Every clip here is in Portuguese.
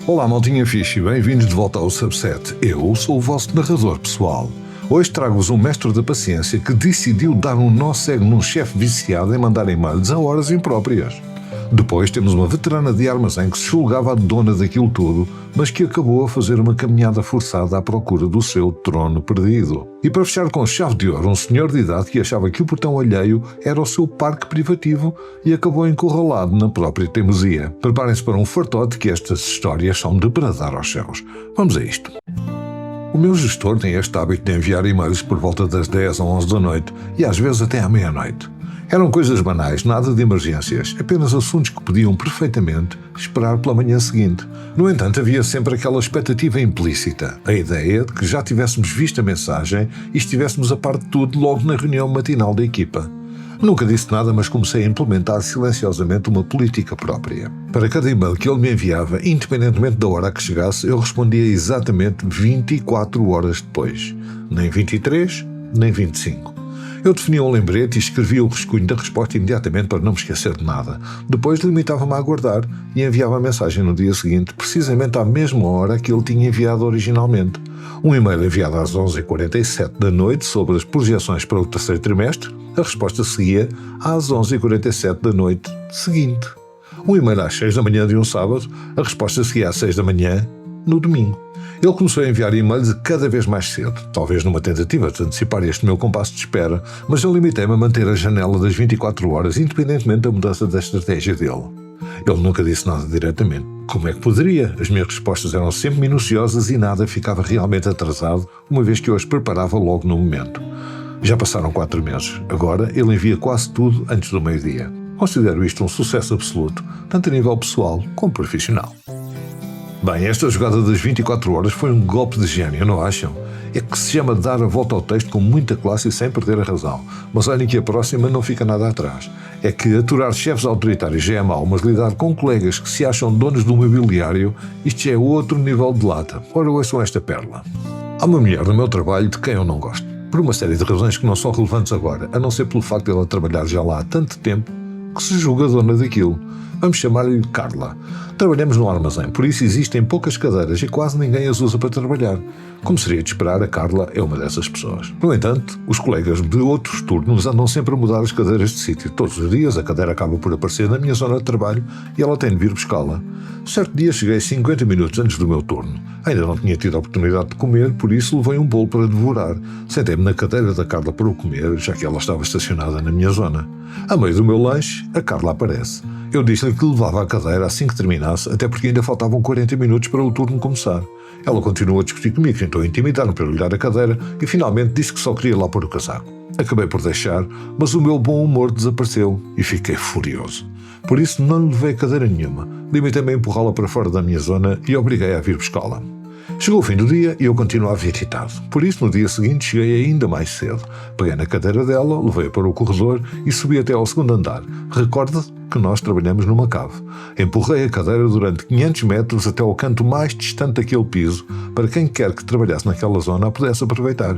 Olá, maltinha fixe, bem-vindos de volta ao Subset. Eu sou o vosso narrador pessoal. Hoje trago-vos um mestre da paciência que decidiu dar um nó cego num chefe viciado em mandar e-mails a horas impróprias. Depois temos uma veterana de armazém que se julgava a dona daquilo tudo, mas que acabou a fazer uma caminhada forçada à procura do seu trono perdido. E para fechar com chave de ouro, um senhor de idade que achava que o portão alheio era o seu parque privativo e acabou encurralado na própria teimosia. Preparem-se para um fartote que estas histórias são de bradar aos céus. Vamos a isto. O meu gestor tem este hábito de enviar e-mails por volta das 10 ou 11 da noite e às vezes até à meia-noite. Eram coisas banais, nada de emergências, apenas assuntos que podiam perfeitamente esperar pela manhã seguinte. No entanto, havia sempre aquela expectativa implícita, a ideia de que já tivéssemos visto a mensagem e estivéssemos a par de tudo logo na reunião matinal da equipa. Nunca disse nada, mas comecei a implementar silenciosamente uma política própria. Para cada e-mail que ele me enviava, independentemente da hora a que chegasse, eu respondia exatamente 24 horas depois. Nem 23, nem 25. Eu definia um lembrete e escrevia o rascunho da resposta imediatamente para não me esquecer de nada. Depois limitava-me a aguardar e enviava a mensagem no dia seguinte, precisamente à mesma hora que ele tinha enviado originalmente. Um e-mail enviado às 11h47 da noite sobre as projeções para o terceiro trimestre, a resposta seguia às 11h47 da noite seguinte. Um e-mail às 6 da manhã de um sábado, a resposta seguia às 6 da manhã no domingo. Ele começou a enviar e-mails cada vez mais cedo, talvez numa tentativa de antecipar este meu compasso de espera, mas eu limitei-me a manter a janela das 24 horas, independentemente da mudança da estratégia dele. Ele nunca disse nada diretamente. Como é que poderia? As minhas respostas eram sempre minuciosas e nada ficava realmente atrasado, uma vez que eu as preparava logo no momento. Já passaram 4 meses. Agora ele envia quase tudo antes do meio-dia. Considero isto um sucesso absoluto, tanto a nível pessoal como profissional. Bem, esta jogada das 24 horas foi um golpe de gênio, não acham? É que se chama dar a volta ao texto com muita classe e sem perder a razão. Mas olhem que a próxima não fica nada atrás. É que aturar chefes autoritários já é mau, mas lidar com colegas que se acham donos do mobiliário, isto já é outro nível de lata. Ora, ouçam esta pérola. Há uma mulher no meu trabalho de quem eu não gosto. Por uma série de razões que não são relevantes agora, a não ser pelo facto de ela trabalhar já lá há tanto tempo que se julga dona daquilo. Vamos chamar-lhe Carla. Trabalhamos no armazém, por isso existem poucas cadeiras e quase ninguém as usa para trabalhar. Como seria de esperar, a Carla é uma dessas pessoas. No entanto, os colegas de outros turnos andam sempre a mudar as cadeiras de sítio. Todos os dias a cadeira acaba por aparecer na minha zona de trabalho e ela tem de vir buscá-la. Certo dia cheguei 50 minutos antes do meu turno. Ainda não tinha tido a oportunidade de comer, por isso levei um bolo para devorar. Sentei-me na cadeira da Carla para o comer, já que ela estava estacionada na minha zona. A meio do meu lanche, a Carla aparece. Eu disse-lhe que levava a cadeira assim que terminasse, até porque ainda faltavam 40 minutos para o turno começar. Ela continuou a discutir comigo, tentou intimidar-me para lhe dar a cadeira e finalmente disse que só queria lá pôr o casaco. Acabei por deixar, mas o meu bom humor desapareceu e fiquei furioso. Por isso não lhe levei cadeira nenhuma, limitei-me a empurrá-la para fora da minha zona e obriguei a vir buscá-la. Chegou o fim do dia e eu continuava irritado. Por isso, no dia seguinte, cheguei ainda mais cedo. Peguei na cadeira dela, levei-a para o corredor e subi até ao segundo andar. Recorda que nós trabalhamos numa cave. Empurrei a cadeira durante 500 metros até ao canto mais distante daquele piso, para quem quer que trabalhasse naquela zona a pudesse aproveitar.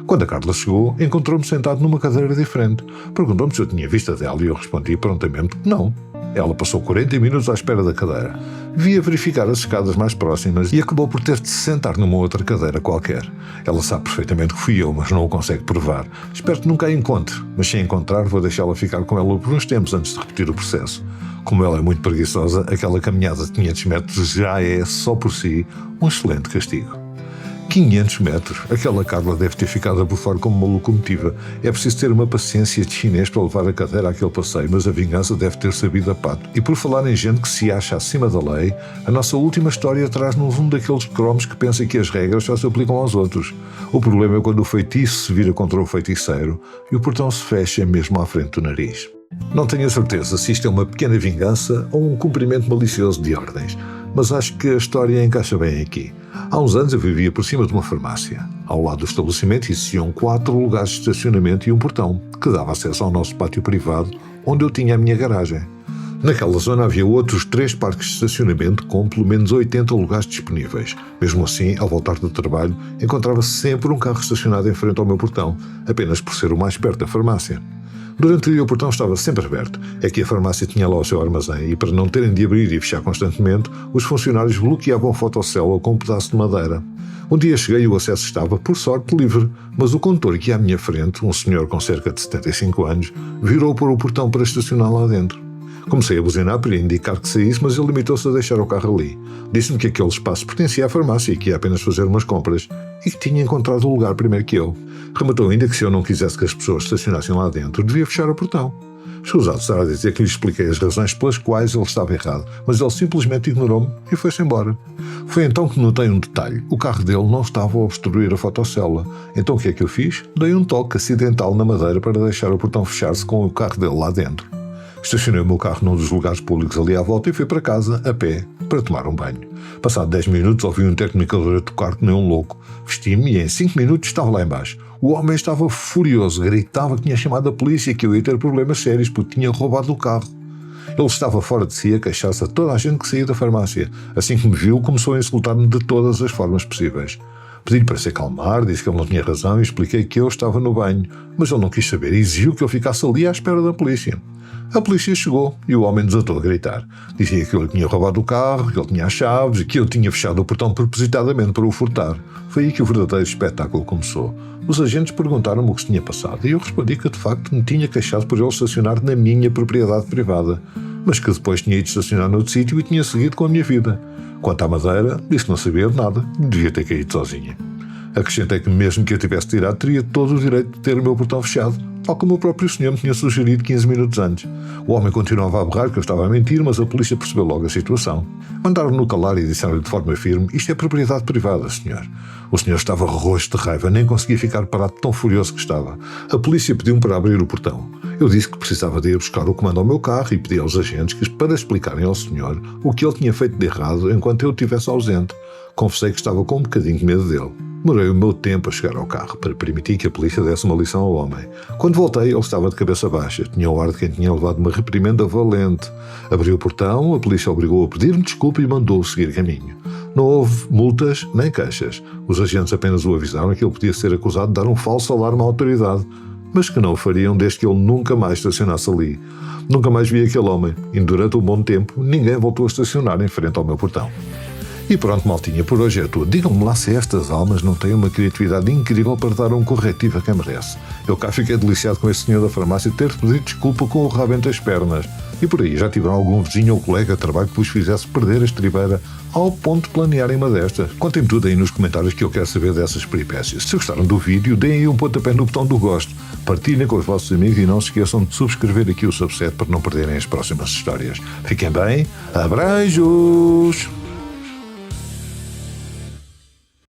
Quando a Carla chegou, encontrou-me sentado numa cadeira diferente. Perguntou-me se eu tinha visto a dela e eu respondi prontamente que não. Ela passou 40 minutos à espera da cadeira. Via verificar as escadas mais próximas e acabou por ter de se sentar numa outra cadeira qualquer. Ela sabe perfeitamente que fui eu, mas não o consegue provar. Espero que nunca a encontre, mas se a encontrar vou deixá-la ficar com ela por uns tempos antes de repetir o processo. Como ela é muito preguiçosa, aquela caminhada de 500 metros já é, só por si, um excelente castigo. 500 metros. Aquela Carla deve ter ficado a bufar como uma locomotiva. É preciso ter uma paciência de chinês para levar a cadeira àquele passeio, mas a vingança deve ter sabido a pato. E por falar em gente que se acha acima da lei, a nossa última história traz-nos um daqueles cromos que pensa que as regras só se aplicam aos outros. O problema é quando o feitiço se vira contra o feiticeiro e o portão se fecha mesmo à frente do nariz. Não tenho a certeza se isto é uma pequena vingança ou um cumprimento malicioso de ordens, mas acho que a história encaixa bem aqui. Há uns anos eu vivia por cima de uma farmácia. Ao lado do estabelecimento existiam 4 lugares de estacionamento e um portão, que dava acesso ao nosso pátio privado, onde eu tinha a minha garagem. Naquela zona havia outros 3 parques de estacionamento com pelo menos 80 lugares disponíveis. Mesmo assim, ao voltar do trabalho, encontrava sempre um carro estacionado em frente ao meu portão, apenas por ser o mais perto da farmácia. Durante o dia o portão estava sempre aberto. É que a farmácia tinha lá o seu armazém e, para não terem de abrir e fechar constantemente, os funcionários bloqueavam a fotocélula com um pedaço de madeira. Um dia cheguei e o acesso estava, por sorte, livre, mas o condutor que ia à minha frente, um senhor com cerca de 75 anos, virou para o portão para estacionar lá dentro. Comecei a buzinar para indicar que saísse, mas ele limitou-se a deixar o carro ali. Disse-me que aquele espaço pertencia à farmácia e que ia apenas fazer umas compras e que tinha encontrado o lugar primeiro que eu. Rematou ainda que se eu não quisesse que as pessoas estacionassem lá dentro, devia fechar o portão. Escusado estar a dizer que lhe expliquei as razões pelas quais ele estava errado, mas ele simplesmente ignorou-me e foi-se embora. Foi então que notei um detalhe. O carro dele não estava a obstruir a fotocélula. Então o que é que eu fiz? Dei um toque acidental na madeira para deixar o portão fechar-se com o carro dele lá dentro. Estacionei o meu carro num dos lugares públicos ali à volta e fui para casa, a pé, para tomar um banho. Passado 10 minutos ouvi um intercomunicador a tocar que nem um louco. Vesti-me e em 5 minutos estava lá embaixo. O homem estava furioso, gritava que tinha chamado a polícia e que eu ia ter problemas sérios porque tinha roubado o carro. Ele estava fora de si a queixar-se a toda a gente que saía da farmácia. Assim que me viu, começou a insultar-me de todas as formas possíveis. Pedi-lhe para se acalmar, disse que ele não tinha razão e expliquei que eu estava no banho. Mas ele não quis saber e exigiu que eu ficasse ali à espera da polícia. A polícia chegou e o homem desatou a gritar. Dizia que eu lhe tinha roubado o carro, que ele tinha as chaves e que eu tinha fechado o portão propositadamente para o furtar. Foi aí que o verdadeiro espetáculo começou. Os agentes perguntaram-me o que se tinha passado e eu respondi que de facto me tinha queixado por ele estacionar na minha propriedade privada, mas que depois tinha ido estacionar noutro sítio e tinha seguido com a minha vida. Quanto à madeira, disse que não sabia de nada, devia ter caído sozinha. Acrescentei que mesmo que eu tivesse tirado, teria todo o direito de ter o meu portão fechado, tal como o próprio senhor me tinha sugerido 15 minutos antes. O homem continuava a berrar que eu estava a mentir, mas a polícia percebeu logo a situação. Mandaram-no calar e disseram-lhe de forma firme: isto é propriedade privada, senhor. O senhor estava roxo de raiva, nem conseguia ficar parado tão furioso que estava. A polícia pediu-me para abrir o portão. Eu disse que precisava de ir buscar o comando ao meu carro e pedi aos agentes para explicarem ao senhor o que ele tinha feito de errado enquanto eu estivesse ausente. Confessei que estava com um bocadinho de medo dele. Demorei o meu tempo a chegar ao carro para permitir que a polícia desse uma lição ao homem. Quando voltei, ele estava de cabeça baixa. Tinha o ar de quem tinha levado uma reprimenda valente. Abriu o portão, a polícia obrigou a pedir-me desculpa e mandou-o seguir caminho. Não houve multas nem queixas. Os agentes apenas o avisaram que ele podia ser acusado de dar um falso alarme à autoridade, mas que não o fariam desde que ele nunca mais estacionasse ali. Nunca mais vi aquele homem e durante um bom tempo ninguém voltou a estacionar em frente ao meu portão. E pronto, maltinha, por hoje é tudo. Digam-me lá se estas almas não têm uma criatividade incrível para dar um corretivo a quem merece. Eu cá fiquei deliciado com esse senhor da farmácia ter pedido desculpa com o rabo entre as pernas. E por aí já tiveram algum vizinho ou colega de trabalho que vos fizesse perder a estribeira ao ponto de planearem uma destas? Contem tudo aí nos comentários que eu quero saber dessas peripécias. Se gostaram do vídeo, deem aí um pontapé no botão do gosto, partilhem com os vossos amigos e não se esqueçam de subscrever aqui o Subset para não perderem as próximas histórias. Fiquem bem, abreijos!